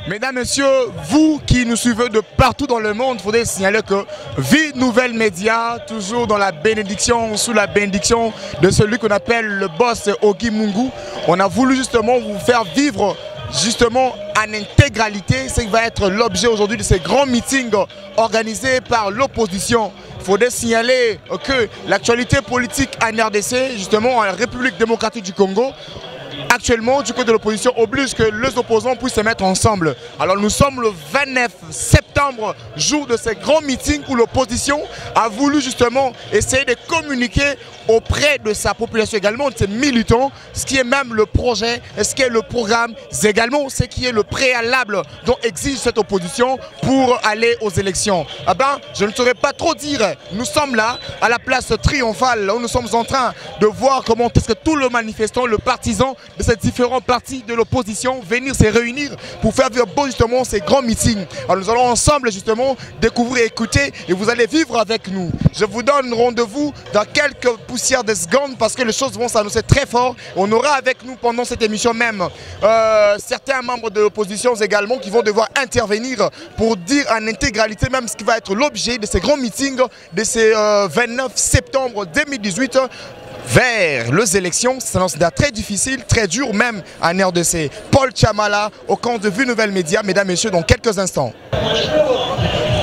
Mesdames, Messieurs, vous qui nous suivez de partout dans le monde, il faudrait signaler que Vie Nouvelle Média, toujours dans la bénédiction, sous la bénédiction de celui qu'on appelle le boss Ogi Mungu, on a voulu justement vous faire vivre justement en intégralité ce qui va être l'objet aujourd'hui de ces grands meetings organisés par l'opposition. Il faudrait signaler que l'actualité politique en RDC, justement en République démocratique du Congo, actuellement, du côté de l'opposition, oblige que les opposants puissent se mettre ensemble. Alors nous sommes le 29 septembre, jour de ces grands meetings où l'opposition a voulu justement essayer de communiquer auprès de sa population également, de ses militants, ce qui est même le projet, ce qui est le programme, également ce qui est le préalable dont exige cette opposition pour aller aux élections. Ah ben, je ne saurais pas trop dire, nous sommes là à la place triomphale, où nous sommes en train de voir comment est-ce que tout le manifestant, le partisan de ces différents partis de l'opposition venir se réunir pour faire vivre justement ces grands meetings. Alors nous allons ensemble justement découvrir, écouter et vous allez vivre avec nous. Je vous donne rendez-vous dans quelques poussières de secondes parce que les choses vont s'annoncer très fort. On aura avec nous pendant cette émission même certains membres de l'opposition également qui vont devoir intervenir pour dire en intégralité même ce qui va être l'objet de ces grands meetings de ces 29 septembre 2018 vers les élections. Ça s'annonce très difficile, très dur même en RDC. Paul Chamala au compte de Vie Nouvelle Média, mesdames et messieurs, dans quelques instants.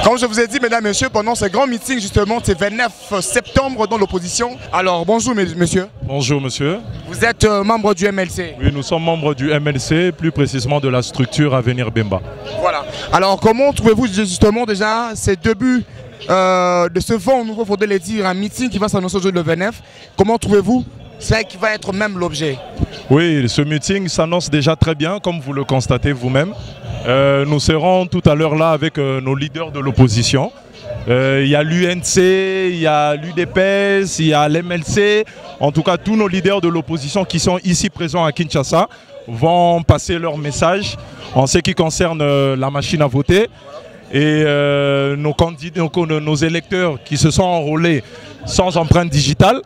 Comme je vous ai dit, mesdames et messieurs, pendant ce grand meeting justement, c'est 29 septembre dans l'opposition. Alors bonjour monsieur. Bonjour monsieur. Vous êtes membre du MLC? Oui, nous sommes membres du MLC, plus précisément de la structure Avenir Bemba. Voilà. Alors comment trouvez-vous justement déjà ces débuts de ce vent nouveau, faudrait le dire, un meeting qui va s'annoncer aujourd'hui le 29? Comment trouvez-vous ça qui va être même l'objet? Oui, ce meeting s'annonce déjà très bien, comme vous le constatez vous-même. Nous serons tout à l'heure là avec nos leaders de l'opposition. Il y a l'UNC, il y a l'UDPS, il y a l'MLC. En tout cas, tous nos leaders de l'opposition qui sont ici présents à Kinshasa vont passer leur message en ce qui concerne la machine à voter. Et nos candidats, nos électeurs qui se sont enrôlés sans empreinte digitale.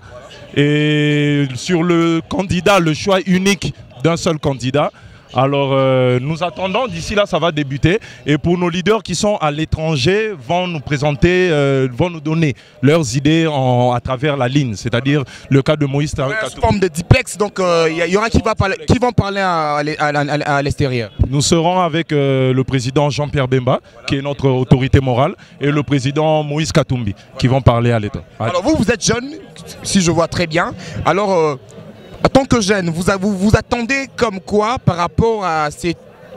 Et sur le candidat, le choix unique d'un seul candidat. Alors nous attendons, d'ici là ça va débuter. Et pour nos leaders qui sont à l'étranger, vont nous présenter, vont nous donner leurs idées à travers la ligne. C'est-à-dire le cas de Moïse Katumbi. Sous forme de duplex, donc il y aura qui vont parler à l'extérieur. Nous serons avec le président Jean-Pierre Bemba, qui est notre autorité morale, et le président Moïse Katumbi, qui vont parler à l'État. Alors vous êtes jeune, si je vois très bien. Alors en tant que jeune, vous attendez comme quoi par rapport à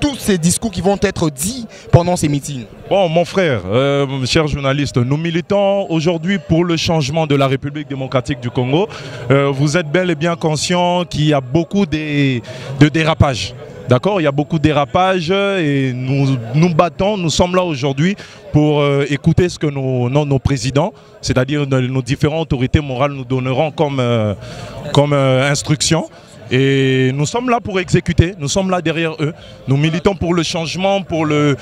tous ces discours qui vont être dits pendant ces meetings? Bon, mon frère, cher journaliste, nous militons aujourd'hui pour le changement de la République démocratique du Congo. Vous êtes bel et bien conscient qu'il y a beaucoup de dérapages. D'accord, il y a beaucoup de dérapages et nous battons, nous sommes là aujourd'hui pour écouter ce que nos présidents, c'est-à-dire nos différentes autorités morales nous donneront comme instruction. Et nous sommes là pour exécuter, nous sommes là derrière eux. Nous militons pour le changement, pour le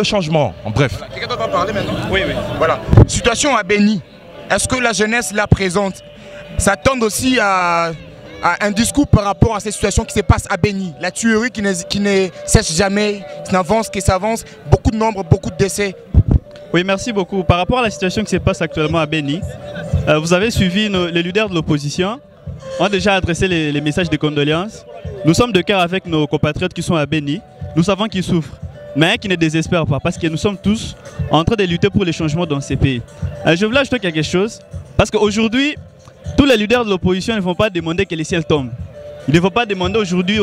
changement, en bref. Quelqu'un doit parler maintenant? Oui, oui. Voilà. Situation à Béni, est-ce que la jeunesse la présente s'attend aussi à un discours par rapport à cette situation qui se passe à Béni, la tuerie qui ne cesse jamais, qui n'avance, qui s'avance, beaucoup de nombres, beaucoup de décès? Oui, merci beaucoup. Par rapport à la situation qui se passe actuellement à Béni, vous avez suivi les leaders de l'opposition, ont déjà adressé les messages de condoléances. Nous sommes de cœur avec nos compatriotes qui sont à Béni. Nous savons qu'ils souffrent, mais qui ne désespèrent pas, parce que nous sommes tous en train de lutter pour les changements dans ces pays. Je voulais ajouter quelque chose, parce qu'aujourd'hui, tous les leaders de l'opposition ne vont pas demander que le ciel tombe. Ils ne vont pas demander aujourd'hui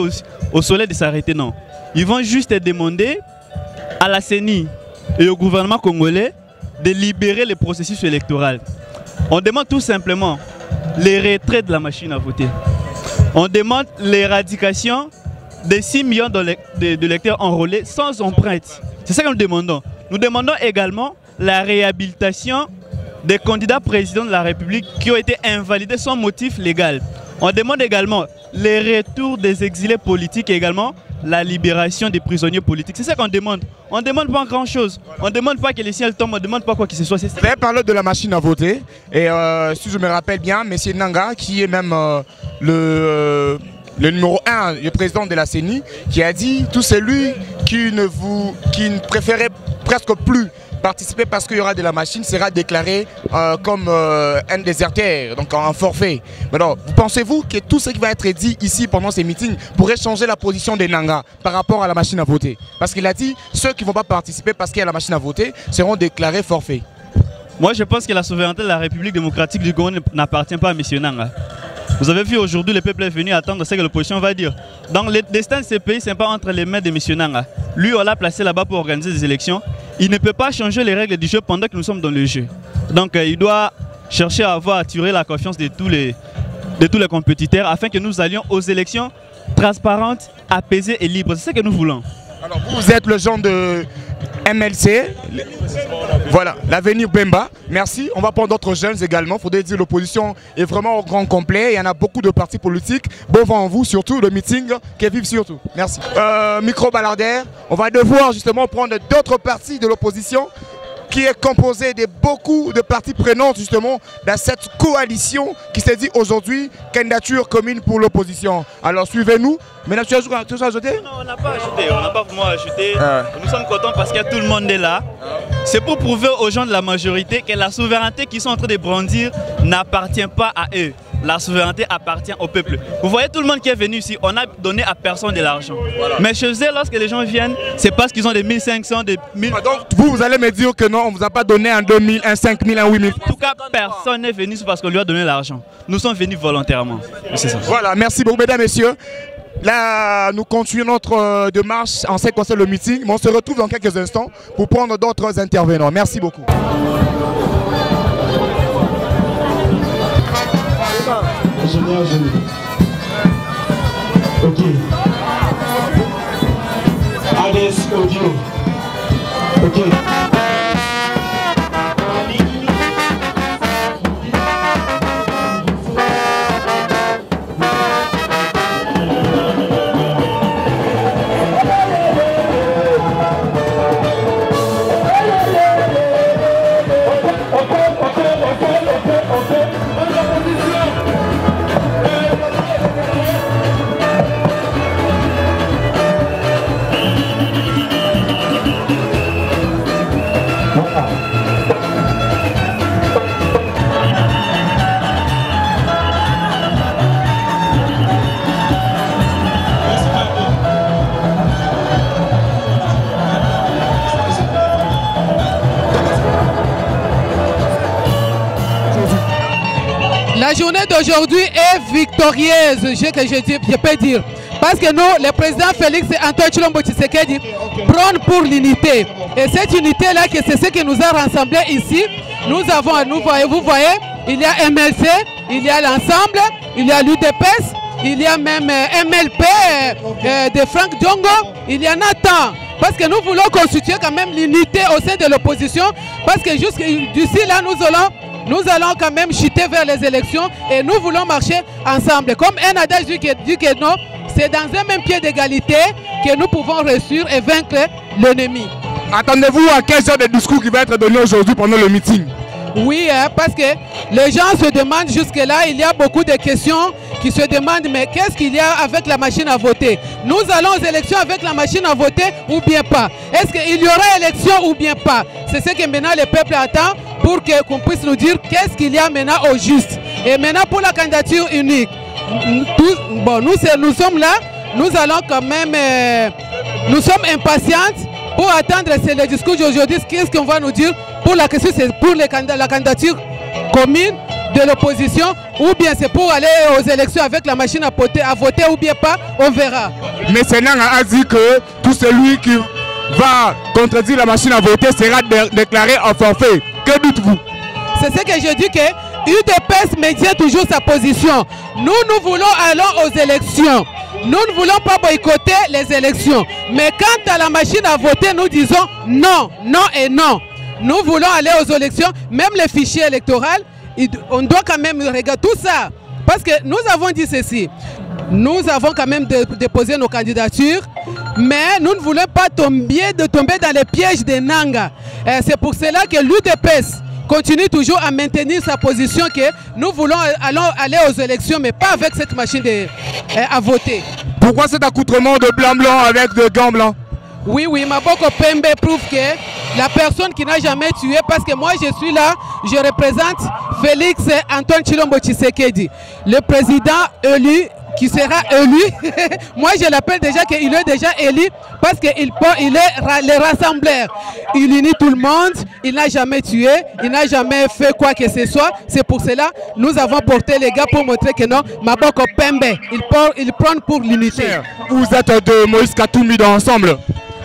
au soleil de s'arrêter, non. Ils vont juste demander à la CENI et au gouvernement congolais de libérer le processus électoral. On demande tout simplement les retraits de la machine à voter. On demande l'éradication de 6 millions de lecteurs enrôlés sans empreinte. C'est ça que nous demandons. Nous demandons également la réhabilitation des candidats présidents de la République qui ont été invalidés sans motif légal. On demande également les retours des exilés politiques et également la libération des prisonniers politiques. C'est ça qu'on demande. On ne demande pas grand chose. On ne demande pas que les ciels tombent, on ne demande pas quoi que ce soit. Vous avez parlé de la machine à voter. Et si je me rappelle bien, M. Nanga, qui est même le numéro 1, le président de la CENI, qui a dit tout celui qui ne préférait presque plus participer parce qu'il y aura de la machine sera déclaré comme un déserteur, donc en forfait. Alors, pensez-vous que tout ce qui va être dit ici pendant ces meetings pourrait changer la position de Nanga par rapport à la machine à voter? Parce qu'il a dit ceux qui ne vont pas participer parce qu'il y a la machine à voter seront déclarés forfaits. Moi, je pense que la souveraineté de la République démocratique du Congo n'appartient pas à M. Nanga. Vous avez vu aujourd'hui, le peuple est venu attendre ce que l'opposition va dire. Donc le destin de ces pays, ce n'est pas entre les mains de M. Nanga. Lui, on l'a placé là-bas pour organiser des élections. Il ne peut pas changer les règles du jeu pendant que nous sommes dans le jeu. Donc il doit chercher à attirer la confiance de tous les compétiteurs afin que nous allions aux élections transparentes, apaisées et libres. C'est ce que nous voulons. Alors vous êtes le genre de MLC, voilà, l'avenir Bemba. Merci. On va prendre d'autres jeunes également. Il faudrait dire que l'opposition est vraiment au grand complet. Il y en a beaucoup de partis politiques. Bon vent en vous, surtout le meeting qui vive surtout. Merci. Micro baladeur, on va devoir justement prendre d'autres partis de l'opposition qui est composé de beaucoup de parties prenantes justement dans cette coalition qui s'est dit aujourd'hui candidature commune pour l'opposition. Alors suivez-nous. Maintenant tu as ajouté? Non, on n'a pas ajouté, on n'a pas vraiment ajouté. Nous sommes contents parce que tout le monde est là. C'est pour prouver aux gens de la majorité que la souveraineté qu'ils sont en train de brandir n'appartient pas à eux. La souveraineté appartient au peuple. Vous voyez tout le monde qui est venu ici, on n'a donné à personne de l'argent. Voilà. Mais chez eux, lorsque les gens viennent, c'est parce qu'ils ont des 1500, des 1000... Donc vous allez me dire que non, on ne vous a pas donné un 2000, un 5000, un 8000. En tout cas, personne n'est venu parce qu'on lui a donné l'argent. Nous sommes venus volontairement. C'est ça. Voilà, merci beaucoup mesdames et messieurs. Là, nous continuons notre démarche en ce qui concerne le meeting, mais on se retrouve dans quelques instants pour prendre d'autres intervenants. Merci beaucoup. Ok. Alex Audio. Ok. La journée d'aujourd'hui est victorieuse, je peux dire. Parce que nous, le président Félix Antoine Tshilombo Tshisekedi, prône pour l'unité. Et cette unité-là, c'est ce qui nous a rassemblés ici. Nous avons, vous voyez, il y a MLC, il y a l'ensemble, il y a l'UDPS, il y a même MLP de Franck Diongo, il y en a tant. Parce que nous voulons constituer quand même l'unité au sein de l'opposition. Parce que jusqu'ici, là, nous allons quand même chuter vers les élections et nous voulons marcher ensemble. Comme un adage du Kéno, c'est dans un même pied d'égalité que nous pouvons réussir et vaincre l'ennemi. Attendez-vous à quel genre de discours qui va être donné aujourd'hui pendant le meeting? Oui, parce que les gens se demandent jusque-là, il y a beaucoup de questions qui se demandent, mais qu'est-ce qu'il y a avec la machine à voter? Nous allons aux élections avec la machine à voter ou bien pas? Est-ce qu'il y aura élection ou bien pas? C'est ce que maintenant le peuple attend pour qu'on puisse nous dire qu'est-ce qu'il y a maintenant au juste. Et maintenant pour la candidature unique, nous sommes là, nous allons quand même, nous sommes impatientes pour attendre le discours d'aujourd'hui, qu'est-ce qu'on va nous dire pour la question, c'est pour la candidature commune de l'opposition ou bien c'est pour aller aux élections avec la machine à voter ou bien pas, on verra. Mais Sénanga a dit que tout celui qui va contredire la machine à voter sera déclaré en forfait. Que dites-vous? C'est ce que je dis que UDPS maintient toujours sa position. Nous voulons aller aux élections. Nous ne voulons pas boycotter les élections. Mais quant à la machine à voter, nous disons non, non et non. nous voulons aller aux élections, même les fichiers électoraux, on doit quand même regarder tout ça. Parce que nous avons dit ceci, nous avons quand même déposé nos candidatures, mais nous ne voulons pas tomber dans les pièges des Nanga. C'est pour cela que l'UDPS continue toujours à maintenir sa position que nous voulons aller aux élections, mais pas avec cette machine à voter. Pourquoi cet accoutrement de blanc-blanc avec de gants blancs? Oui, Maboko Pembe prouve que la personne qui n'a jamais tué, parce que moi je suis là, je représente Félix Antoine Tshilombo Tshisekedi, le président élu qui sera élu. Moi je l'appelle déjà qu'il est déjà élu parce qu'il est le rassembleur. Il unit tout le monde, il n'a jamais tué, il n'a jamais fait quoi que ce soit. C'est pour cela que nous avons porté les gars pour montrer que non, Maboko Pembe, il prend pour l'unité. Vous êtes de Moïse Katumbi dans l'ensemble?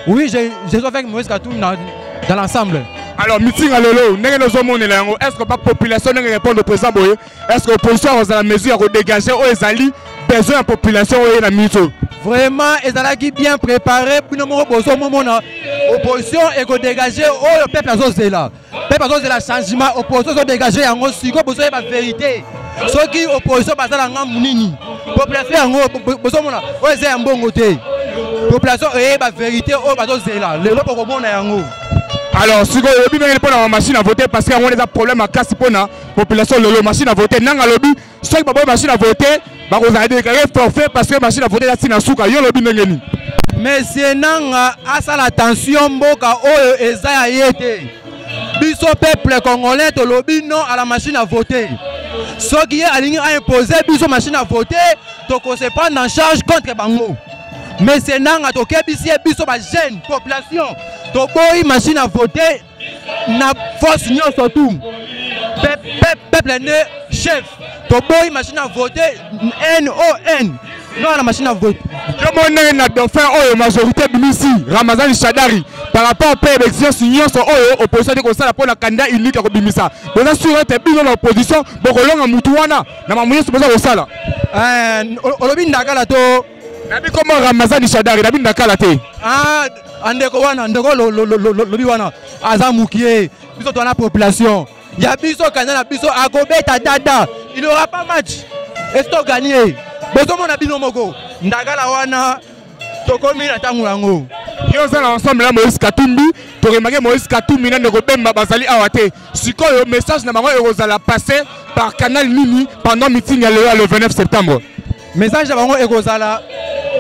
Oui, je suis avec Moïse Katumbi dans l'ensemble. Alors, meeting à Lolo, est-ce que la population répond au président Boye? Est-ce que l'opposition a la mesure de dégager aux alliés besoin de la population et la mission? Vraiment, ils ont bien préparé pour nous opposition et de dégager le peuple à là. Le peuple à la changement, l'opposition de dégager en haut, si l'opposition est la vérité. Ceux qui opposition basent dans la mounini. Population en haut, l'opposition est un bon côté. Population est la vérité, l'opposition là. Le peuple est en haut. Alors, si vous avez une machine à voter, parce qu'il y a des problèmes à casser pour la population, la machine à voter, non, lobby, si vous avez une machine à voter, vous avez déclaré forfait parce que la machine à voter, c'est un souka, yon lobby n'engeni. Mais c'est non, à ça l'attention, boka, oh, ezaya yete. Biso peuple congolais, to lobby non à la machine à voter. Ce qui est aligné à imposer, biso machine à voter, to ko se prendre en charge contre bango. Mais c'est non, à to kebisi, biso ba jeune population. To boy machine à voter, na force union surtout. Peuple ne chef. To boy machine à voter, NON. Non, la machine à voter. Je m'en ai dauphin la majorité ici, Ramazan Chadari, par rapport à l'élection, si nous sommes opposition de ça pour la candidat unique à Bimisa. Vous êtes sûr que vous êtes en opposition, vous êtes en Moutouana, dans ma moyen, c'est pour ça. Olobin Dakala to. Comment Ramazan Chadari, David Dakala te? Ah, andeko wana, andeko lobi wana, azamukie, biso to la population. Il y a biso candidat, biso akobeta dada. Il n'aura pas match. Est-ce que gagné? Bozomo na bino moko. Ndakala wana, tokomi na tangu yango. Yo zala ensemble là Moïse Katumbi, to remarquer Moïse Katumbi na ndeko Bemba bazali awate. Sikoyo message na bango ekozala passer par canal Nini pendant meeting le 29 septembre. Message na bango ekozala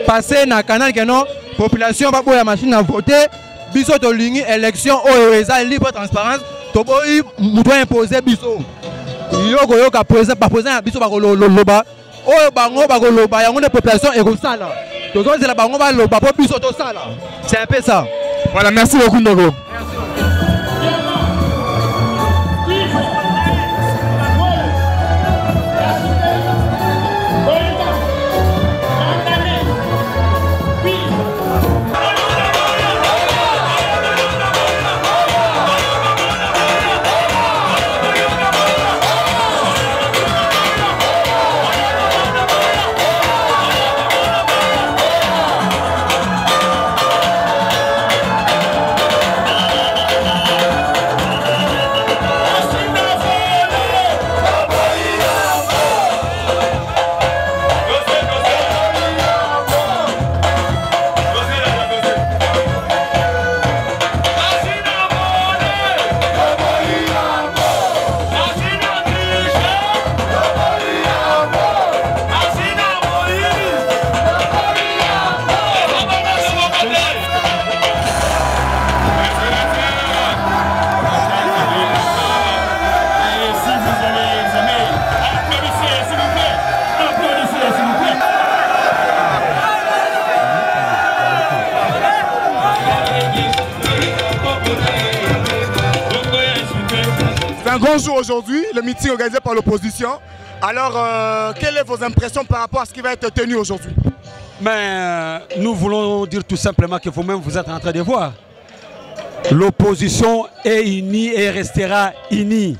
passer na canal keno population ba boya machine à voter, biso to lingi élection oyo eza libre transparence, to boyi muto imposer biso. Yoko yoka président ba président biso ba loba. Oyo bango ba loba yango de population ekozala. Tozozela bango ba loba po biso to sala. C'est un peu ça. Voilà, merci beaucoup Ndogo. C'est un grand jour aujourd'hui, le meeting organisé par l'opposition. Alors, quelles sont vos impressions par rapport à ce qui va être tenu aujourd'hui? Mais nous voulons dire tout simplement que vous-même vous êtes en train de voir. L'opposition est unie et restera unie.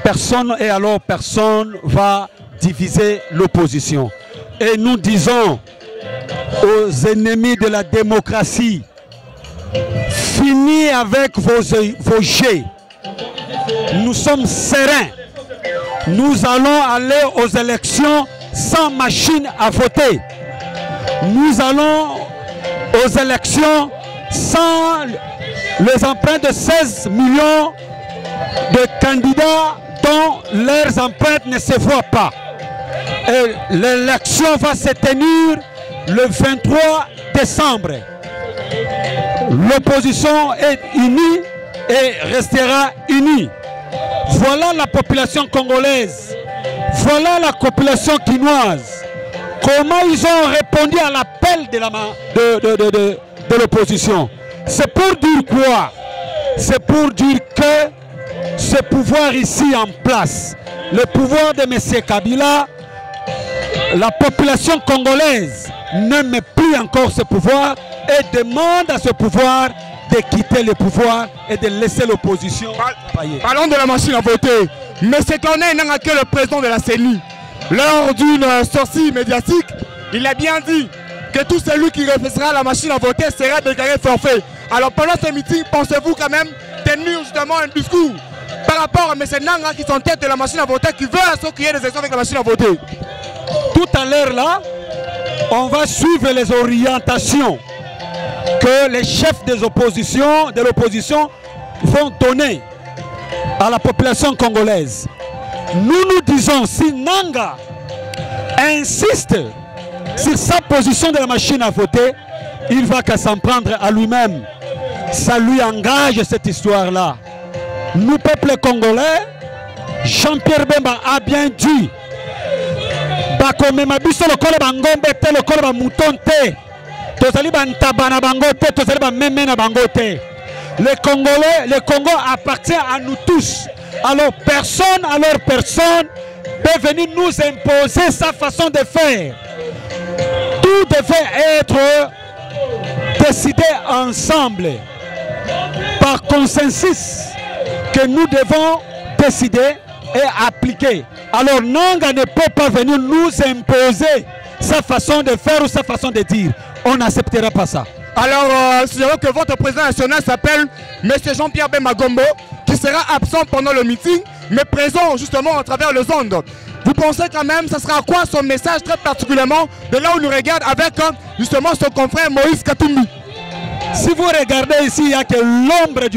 Personne et alors personne va diviser l'opposition. Et nous disons aux ennemis de la démocratie, finis avec vos jets. nous sommes sereins. Nous allons aller aux élections sans machine à voter. Nous allons aux élections sans les empreintes de 16 millions de candidats dont leurs empreintes ne se voient pas. Et l'élection va se tenir le 23 décembre. L'opposition est unie et restera unie. Voilà la population congolaise. Voilà la population quinoise. Comment ils ont répondu à l'appel de l'opposition. C'est pour dire quoi? C'est pour dire que ce pouvoir ici en place, le pouvoir de M. Kabila, la population congolaise n'aime plus encore ce pouvoir et demande à ce pouvoir de quitter le pouvoir et de laisser l'opposition travailler. Parlons de la machine à voter. M. Corneille n'a que le président de la CENI. Lors d'une sortie médiatique, il a bien dit que tout celui qui refusera la machine à voter sera déclaré forfait. Alors pendant ce meeting, pensez-vous quand même tenir justement un discours par rapport à M. Nanga qui sont en tête de la machine à voter, qui veut à ce qu'il y ait des élections avec la machine à voter? Tout à l'heure là, on va suivre les orientations que les chefs de l'opposition vont donner à la population congolaise. Nous disons, si Nanga insiste sur sa position de la machine à voter, il va qu'à s'en prendre à lui-même. Ça lui engage cette histoire-là. Nous, peuple congolais, Jean-Pierre Bemba a bien dit bakomema biso lokola bangombe te lokola bamouton te tozali bantaba na bango te tozali bameme na bango te. Le Congo appartient à nous tous. Alors personne peut venir nous imposer sa façon de faire. Tout devait être décidé ensemble par consensus que nous devons décider et appliquer. Alors Nanga ne peut pas venir nous imposer sa façon de faire ou sa façon de dire. On n'acceptera pas ça. Alors, c'est vrai que votre président national s'appelle M. Jean-Pierre Bemba Gombo, qui sera absent pendant le meeting, mais présent justement à travers les ondes. Vous pensez quand même, ça sera quoi son message très particulièrement de là où nous regarde avec justement son confrère Moïse Katumbi? Si vous regardez ici, il n'y a que l'ombre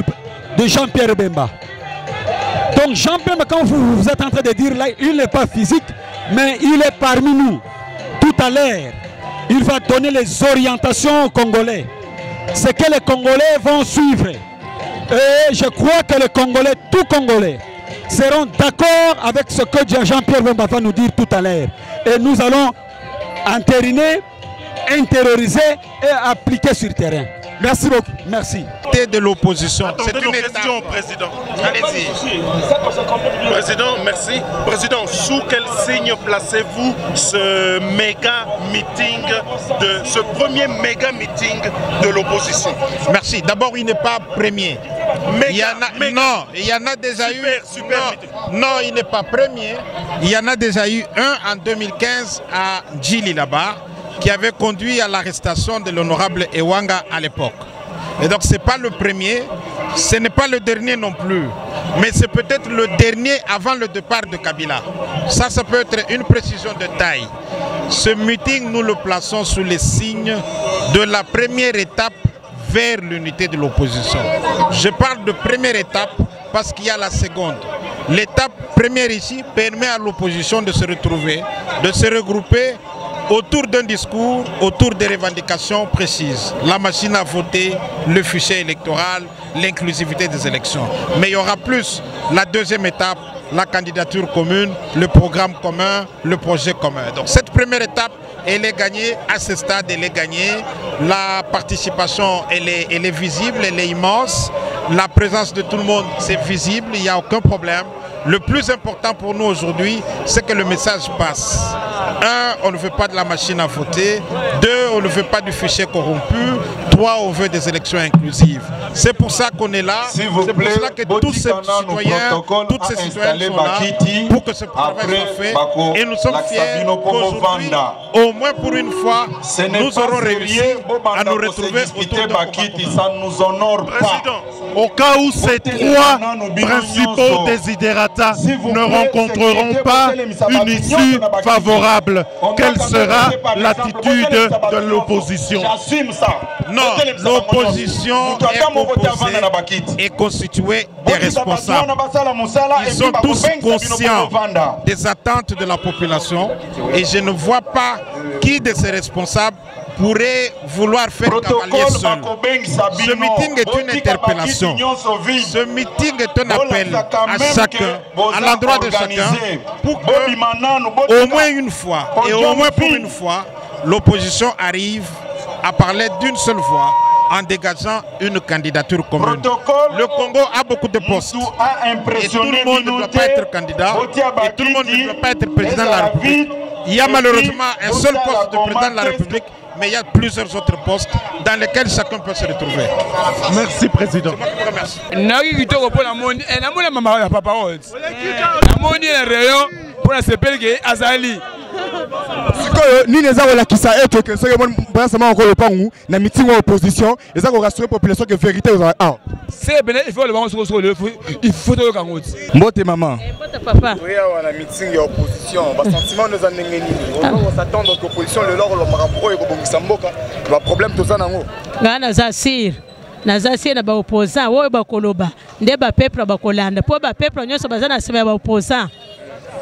de Jean-Pierre Bemba. Donc Jean-Pierre, quand vous êtes en train de dire là, il n'est pas physique, mais il est parmi nous. Tout à l'heure, il va donner les orientations aux Congolais. Ce que les Congolais vont suivre. Et je crois que les Congolais, tous Congolais, seront d'accord avec ce que Jean-Pierre Bemba va nous dire tout à l'heure. Et nous allons entériner, intérioriser et appliquer sur le terrain. Merci beaucoup. Merci. De l'opposition. C'est une question au président. Allez-y. Président, merci. Président, sous quel signe placez-vous ce méga meeting, ce premier méga meeting de l'opposition? Merci. D'abord, il n'est pas premier. Non, il y en a déjà eu. Non, il n'est pas premier. Il y en a déjà eu un en 2015 à Djili là-bas, qui avait conduit à l'arrestation de l'honorable Ewanga à l'époque. Et donc ce n'est pas le premier, ce n'est pas le dernier non plus, mais c'est peut-être le dernier avant le départ de Kabila. Ça peut être une précision de taille. Ce meeting, nous le plaçons sous les signes de la première étape vers l'unité de l'opposition. Je parle de première étape parce qu'il y a la seconde. L'étape première ici permet à l'opposition de se retrouver, de se regrouper autour d'un discours, autour des revendications précises. La machine à voter, le fichier électoral, l'inclusivité des élections. Mais il y aura plus la deuxième étape, la candidature commune, le programme commun, le projet commun. Donc cette première étape, elle est gagnée, à ce stade, elle est gagnée. La participation, elle est visible, elle est immense. La présence de tout le monde, c'est visible, il n'y a aucun problème. Le plus important pour nous aujourd'hui, c'est que le message passe. Un, on ne veut pas de la machine à voter. Deux, on ne veut pas du fichier corrompu, 3, on veut des élections inclusives. C'est pour ça qu'on est là, c'est pour cela que tous ces citoyens, toutes ces citoyennes sont là pour que ce travail soit fait. Et nous sommes fiers qu'aujourd'hui, au moins pour une fois, nous aurons réussi à nous retrouver autour de Bakiti. Ça nous honore pas. Au cas où ces 3 principaux désiderata ne rencontreront pas une issue favorable, quelle sera l'attitude de l'opposition? J'assume ça. Non, l'opposition est constituée des responsables. Ils sont tous conscients des attentes de la population et je ne vois pas qui de ces responsables pourrait vouloir faire cavalier seul. Ce meeting est une interpellation. Ce meeting est un appel à chacun, à l'endroit de chacun, pour que, au moins une fois, et au moins pour une fois, l'opposition arrive à parler d'une seule voix en dégageant une candidature commune. Le Congo a beaucoup de postes et tout le monde ne doit pas être candidat et tout le monde ne doit pas être président de la République. Il y a malheureusement un seul poste de président de la République, mais il y a plusieurs autres postes dans lesquels chacun peut se retrouver. Merci, Président. Ni les gens qui savent que ce que moi encore le pangu na meeting opposition et ça rassurer la population que vérité aux ah c'est bien il faut le vendre sur il faut le kango mbote maman mbote papa oui on a meeting opposition ba sentiment nous anengeni on s'attend que opposition le loro le marabro et ko bongisa mboka ba problème to za nango ngana za sir na za sir na ba opposant wo ba koloba nde ba peuple ba kolanda po ba peuple nyonso bazana sema ba opposant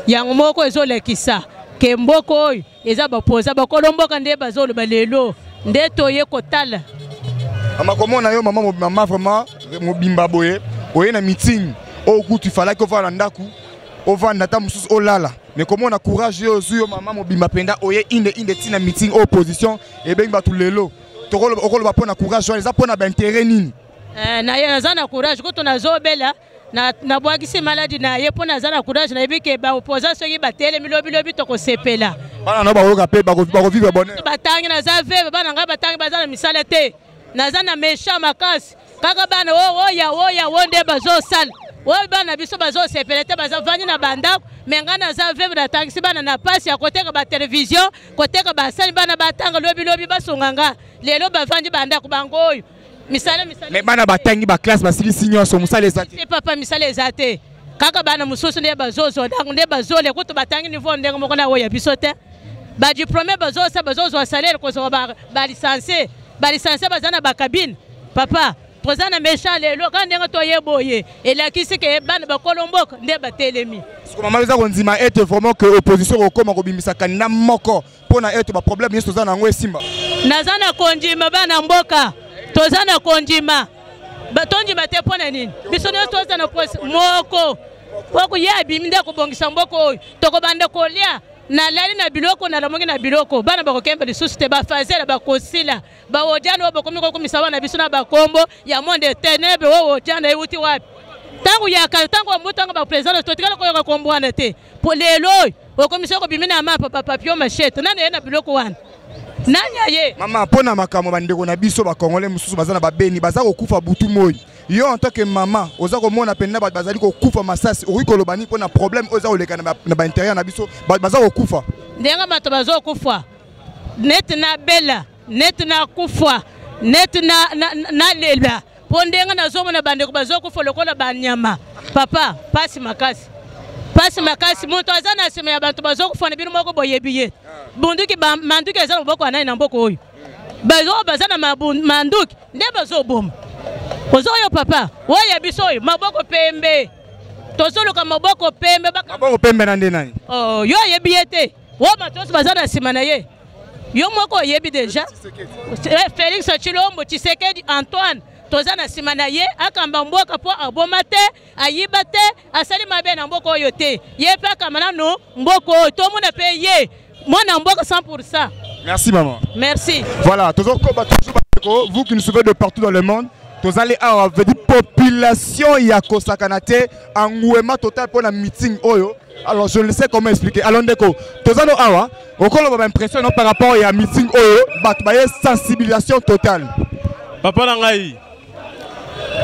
yango moko ezolekisa ke mboko oyo eza bapoza bakolomboka nde bazoloba lelo nde toye kotala amakomona yo mama vraiment mobimba boye oye na meeting okutu fala ko vana ndaku ovanda ta mususu olala mais comment on a courage yo zuyo mama mobimba penda oye inde tina meeting opposition et bengi batu lelo tokolo okolo bapona courage les apona ba intérêt nini na ye nazana courage ko tonazobela na bwakisi maladi na ye pona zana courage na yebike ba opposition ki batele milobi to ko sepela bana no ba ko kapé ba ko vivre bonheur batangi na za veve bana nga batangi bazana misala te nazana mesha makasi kaka bana oya wonde bazo sala wo bana biso bazo sepela te baza vani na banda menga na za veve na tangisi bana na pasi ya koteka ba television koteka ba sali bana batanga lobi basonganga lelo bavandi banda ku bango oyo misala mais bana batangi ba classe basili sinyo so musala ezate c'est papa misala ezate kaka bana mususu ne bazozo ndango ne bazole kutu batangi niveau ndenge moko na oya biso te ba diplômé bazozo salaire ko so ba licencié bazana ba cabine papa tozana mesha lelo ka ndenge to yeboye elakisi ke bana bakolomboka nde batelemi siko mama eza konzima ete vraiment que opposition okoma kobimisa kanina moko pona ete ba problème yeso zana ngo esimba nazana konjima bana mboka tozana konjima batonjima te pona nini biso ne tozana moko poko ya biminde ko bongisa mboko oyo tokobanda kolia na lali na biloko na lamongi na biloko bana bakokembe lisusu te bafazela bakosila baojana obokomi ko komisaba na biso na bakombo ya monde ténèbre ojana euti wapi tangu ya tangu mutanga ba president totikala ko yokombwana te po lelo okomisoko ko bimina mapa papapio machete nani na biloko wana nanya ye mama pona makamo bandeko na biso ba congolais mususu bazana ba beni bazako kufa butu moyi yo en tant que maman oza komona penda bazali ko kufa masasi ori kolobani pona problème oza oleka na ba intérieur na biso bazako kufa ndenga bato bazo kufa net na bela net na kufa net na lela pondenga na zomo na bandeko bazo kufa lokola banyama papa pasi makasi moto azana sema ya bantu bazo kufa na bino moko boyebiye bunduki manduki azana mboko anai na mboko oyo bazana manduki nde bazo boma ozoyo papa woya bisoyo maboko pembe tozoluka maboko pembe na nde nani oh yo yebiete wo matos bazana sima na ye yo moko yebi deja Félix Tshilombo Tshisekedi Antoine tozana sima na ye akamba mboka po abomate ayibate asali mabe na mboko oyo te ye pe akamana no mboko to mona pe ye mona mboka 100%. Merci maman. Merci. Voilà, toujours vous qui nous suivez de partout dans le monde, vous allez veut dire population ya Kosakanate engouement total pour la meeting oyo. Alors je ne sais comment expliquer. Alors ndeko, tozano awa, okolo ba impression non par rapport à meeting oyo, bat ba sensibilisation totale. Papa nangai.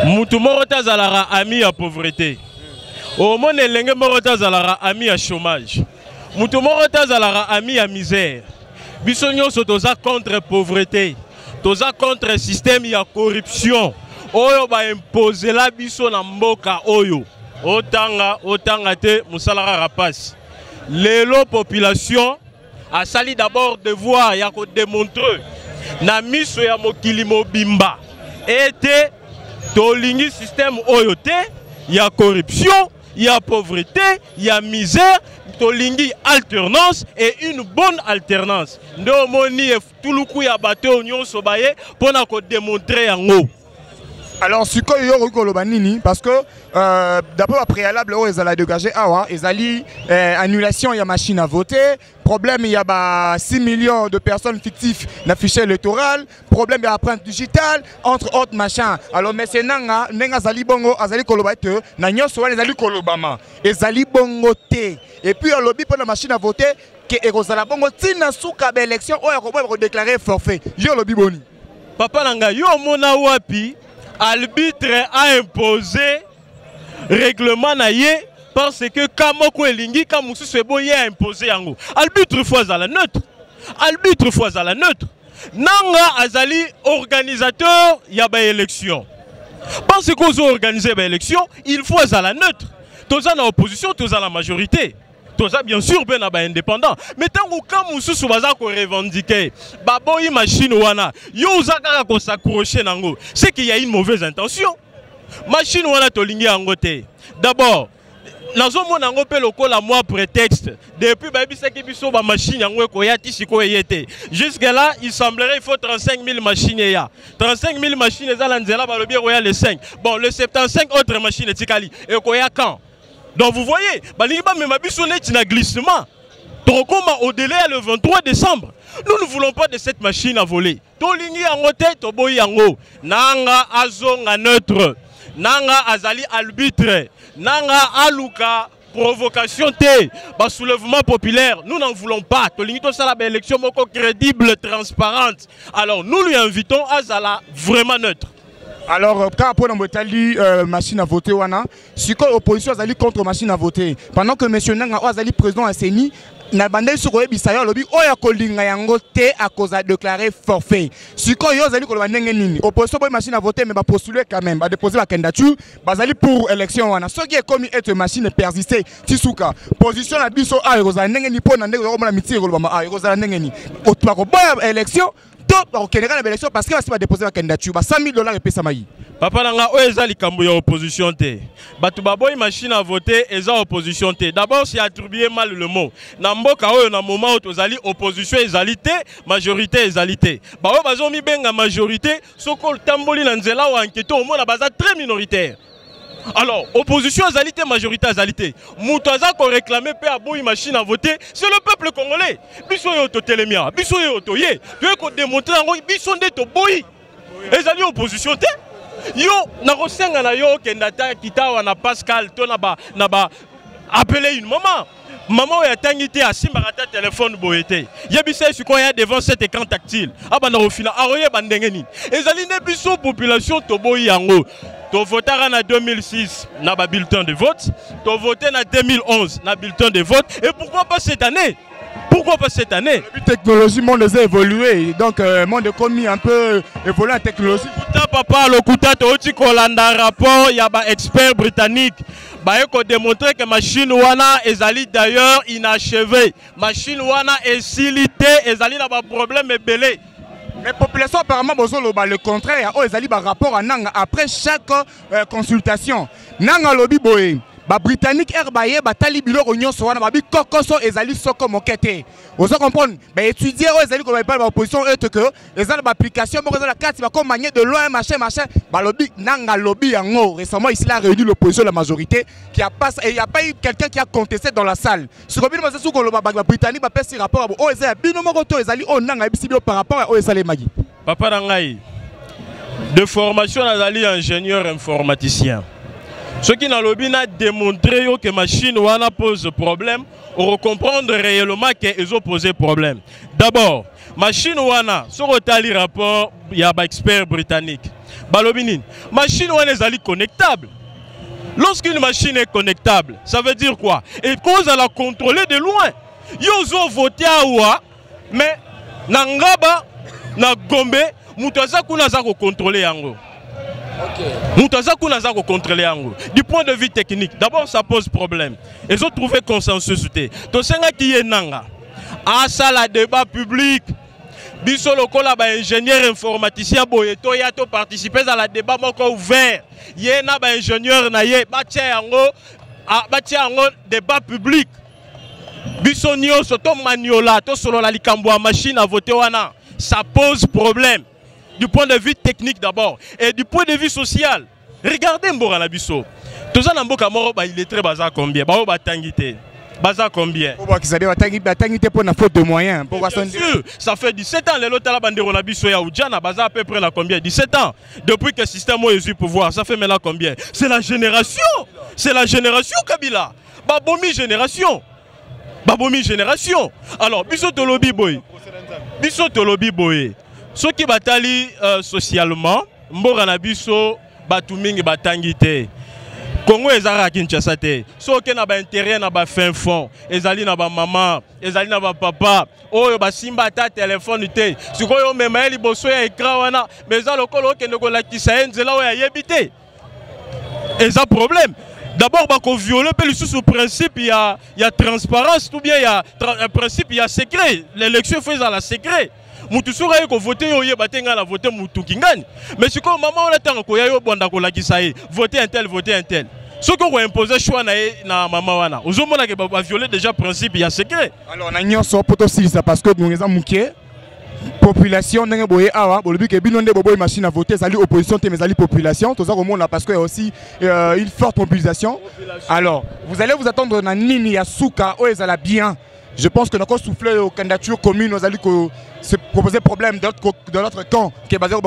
Mutu moko tazalara ami ya pauvreté. Au monde elenge moko tazalara ami ya chômage. Mutu moko tazalara ami ya misère. Biso nyonso toza contre pauvreté. Toza contre système ya corruption. Oyo ba imposer la biso na mboka oyo. Otanga te musalara rapasi. Lelo population a sali d'abord devoir ya ko démontrer na miso ya mokili mobimba. Ete tolingi système oyo te ya corruption, ya pauvreté, ya misère, tolingi alternance et une bonne alternance. Ndo moni tuluku ya bateau nyonso baye pona ko démontrer yango. Alors, ce que yo koloba nini parce que d'abord préalable ils allaient dégager awa, ils allaient annulation ya machine à voter, problème il y a 6 millions de personnes fictives na fichier électoral, problème il y a empreinte digitale entre autres machins. Alors mais c'est nanga zali bongo azali koloba te na nyonso wana ezali kolobama. Ezali bongo te. Et puis on lobby pour la machine à voter que ekozala bongo tina suka ba élection oyo ko déclarer forfait. Yo lobby boni. Papa nanga yo mona wapi arbitre a imposé règlement naie parce que kamoko elingi kamusu sebo ye a imposé yango. Arbitre fois à la neutre. Arbitre fois à la neutre. Nanga azali organisateur ya ba élection. Parce qu'on a organisé ba élection, il faut à la neutre. Toza na opposition, toza la majorité. Toza bien sûr ben ba indépendant. Mais tant que kamusu sobaza ko revendiquer, baboyi machine wana, yo uzaka ko s'accrocher nango. C'est qu'il y a une mauvaise intention. Machine wana tolingi yango te. D'abord, nazo mona ngo pe lokola moi prétexte. Depuis ba bisaki biso ba machine yango ko yati siko yete. Jusque là, il semblerait il faut 35 000 machines ya. 35 000 machines ezala nzela ba lobi royal les 5. Bon, le 75 autres machines etikali et ko ya quand. Donc vous voyez, un glissement. Au délai le 23 décembre. Nous ne voulons pas de cette machine à voler. Tolingi yango te, toboyi yango. Nanga azonga neutre. Nanga azali arbitre. Nanga aluka provocation te. Ba soulèvement populaire. Nous n'en voulons pas. Tolingi to sala ba élection moko crédible, transparente. Alors nous lui invitons à zala vraiment neutre. Alors, quand on a machine à voter, si l'opposition a contre machine à voter, pendant que M. Nanga a président à Seni, na bandai sur le bisaya lobby oya kolinga yango te à cause de déclarer forfait. Si ko yo zali ko bandenge nini opposition boy machine à voter mais ba postuler quand même ba déposer la candidature bazali pour élection wana so qui est comme être machine persister tisuka position na biso a yoza ndenge ni pona ndenge ko mona mitiro lo ba a yoza ndenge ni otwa ko boya élection to ko keneka na élection parce que va déposer la candidature ba $100,000 et pesa mayi. Papa nanga o ezali kambo ya opposition te. Batu baboy machine à voter eza opposition te. D'abord c'est attribuer mal le mot. Na mboka oyo na moment où tozali opposition ezali te, majorité ezali te. Ba o bazo mi benga majorité, soko tamboli na nzela wa enquête au mona baza très minoritaire. Alors, opposition ezali te, majorité ezali te. Muto aza ko réclamer pe aboy machine à voter, c'est le peuple congolais. Biso yo to telemia, biso yo to ye. Tu ko démontrer ngo biso nde to boy. Ezali opposition te. Yo nakosenga na yo kendata kitawa na Pascal to na ba appeler une maman. Maman ya tangité a simbarata téléphone boyete. Yebisa su ko ya devant cet écran tactile. Aba na ofina aroye bandengeni. Ezali ne biso population to boy yango. To votera na 2006 na ba bulletin de vote, to voter na 2011 na bulletin de vote et pourquoi pas cette année? Pourquoi pas cette année? La technologie, monde a évolué, donc le monde a commis un peu évolué en technologie. Papa, le Kouta, tu as rapport, il y a un expert britannique. Il a démontré que la machine wana est d'ailleurs inachevée. La machine wana est silité, et il y a un problème belé. Les populations apparemment le contraire, ils ont un rapport à Nanga après chaque consultation. Nanga lobi boye. Ba britannique herbaye ba tali biloko nyonso wana ba bi kokoso ezali soko mokete. Vous comprenez? Ba étudier ezali ko ba opposition et que ezali ba application moko ezali carte ba ko manier de loin machin ba lobby nanga lobby yango. Récemment ici la réuni l'opposition la majorité qui a passé et il y a pas eu quelqu'un qui a contesté dans la salle. Sur bino ba sou ko ba britannique ba pesi rapport o ezali bino moko to ezali o nanga bisi bio par rapport à o ezali magi. Papa rangai. de formation nazali ingénieur informaticien. Ce qui n'a lobby n'a démontré que la machine wana pose problème, on comprendre réellement qu'ils ont posé problème. D'abord, machine wana, sur le rapport, il y a un expert britannique. Balobinin, machine wana est connectable. Lorsqu'une machine est connectable, ça veut dire quoi? Et cause à la contrôler de loin. Ils ont voté à Oua, mais Nangaba, na Gombe, Moutaza Kounaza contrôler Yango. Moutaza Kounaza contrôler Yango. Du point de vue technique, d'abord ça pose problème. Ils ont trouvé consensus. Tosenga qui est Nanga. À ça, la débat public. Biso lokola ba ingénieur informaticien boyeto ya to participer à la débat moko ouvert. Yena ba ingénieur na ye ba tia yango débat public. Biso nyonso to maniola to solo la likambo machine à voter wana. Ça pose problème du point de vue technique d'abord et du point de vue social. Regardez Mbora la biso. Toza na mboka moro ba il est très baza combien ba ba tangité. Baza combien? Pour une faute de moyens. Bien sûr, ça fait 17 ans. Les lots la bande de biso ya Oudjana, baza à peu près là combien? 17 ans. Depuis que le système est eu pouvoir, ça fait maintenant combien? C'est la génération. C'est la génération Kabila. Babomi génération. Babomi génération. Alors, biso to lobby boy. Biso to lobby boy. Ceux qui batali socialement, mbora na biso batumingi batangité. Congo ezara Kinshasa te. So ke na ba intérêt na ba fin fond, ezali na ba maman, ezali na ba papa, oyo ba simba ta téléphone te. Sikoyo mema eli boso ya écran wana, mais za lokolo ke ndeko la kisa nzela oya yebite. Eza problème. D'abord ba ko violer pe sous principe il y a transparence ou bien il y a principe il y a secret. L'élection fait à la secret. Mutu sura yeko voter yo batenga na voter mutu kingani. Mais si ko maman on attend ko yayo bonda ko la kisaye, voter un tel. Ce qu'on va imposer choix na maman wana. Ozomona ke ba violer déjà principe il y a secret. Alors on a nyon so poto ça parce que nous avons muké population ndenge boye awa bolobi ke binonde boboy machine à voter sali opposition te mais ali population tout ça au monde parce que y a aussi une forte mobilisation. Alors vous allez vous attendre na nini ya suka o ezala bien. Je pense que nous avons soufflé aux candidatures communes, nous allons se proposer problème de l'autre camp qui est basé au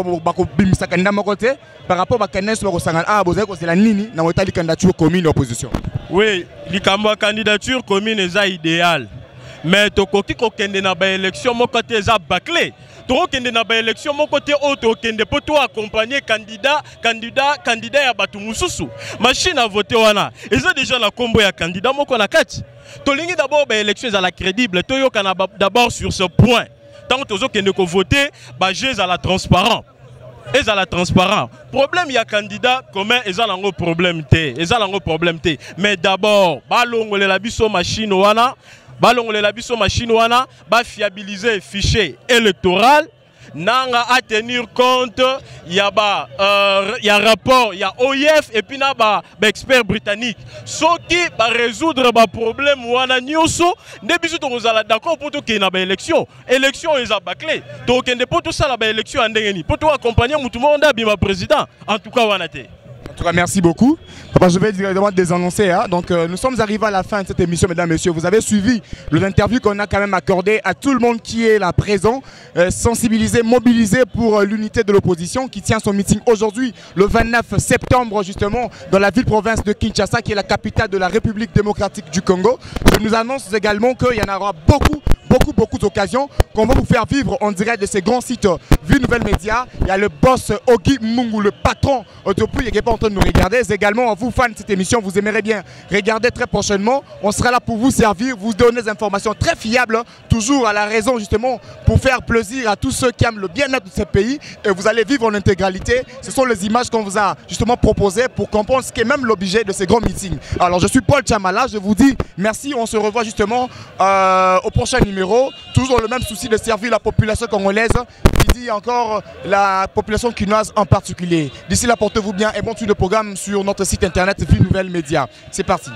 côté par rapport à c'est la nini dans les candidatures communes d'opposition. Oui, les candidatures communes est idéal. Mais tu as une élection, mon côté est bâclé. Tu as une élection, mon côté autre, pour toi accompagner candidat à Batumoussou. Machine à voter, ils ont déjà la combo à candidat, mon côté. Tu d'abord l'élection est crédible, tu as d'abord sur ce point. Tant que tu as voté, j'ai à la transparence. Et à la transparence. Problème, il y a candidat commun, ils ont un problème. Mais d'abord, ballon la biso machine wana. Ballon la biso machine wana ba fiabiliser fichier électoral nanga à tenir compte il y a rapport il y a OIF et puis na ba expert britannique ce qui va résoudre ba problème wana nyonso ne biso to kozala d'accord pour to ke na ba élection ils a bâclé to kende pour tout ça la ba élection ndengeni pour to accompagner mutu monde bima président en tout cas wana te. En tout cas, merci beaucoup. Papa, je vais directement désannoncer. Hein. Donc, nous sommes arrivés à la fin de cette émission, mesdames, messieurs. Vous avez suivi l'interview qu'on a quand même accordée à tout le monde qui est là présent, sensibilisé, mobilisé pour l'unité de l'opposition qui tient son meeting aujourd'hui, le 29 septembre, justement, dans la ville-province de Kinshasa, qui est la capitale de la République démocratique du Congo. Je nous annonce également qu'il y en aura beaucoup d'occasions qu'on va vous faire vivre en direct de ces grands sites Vie Nouvelle Média. Il y a le boss Ogi Mungu, le patron depuis qui n'est pas en train de nous regarder. Également, vous fans de cette émission, vous aimerez bien regarder très prochainement. On sera là pour vous servir, vous donner des informations très fiables, toujours à la raison justement pour faire plaisir à tous ceux qui aiment le bien-être de ce pays. Et vous allez vivre en intégralité. Ce sont les images qu'on vous a justement proposées pour comprendre ce qui est même l'objet de ces grands meetings. Alors je suis Paul Chamala, je vous dis merci. On se revoit justement au prochain numéro. Toujours le même souci de servir la population congolaise, qui dit encore la population quinoise en particulier. D'ici là, portez-vous bien et bon suite de programme sur notre site internet Vie Nouvelle Média. C'est parti.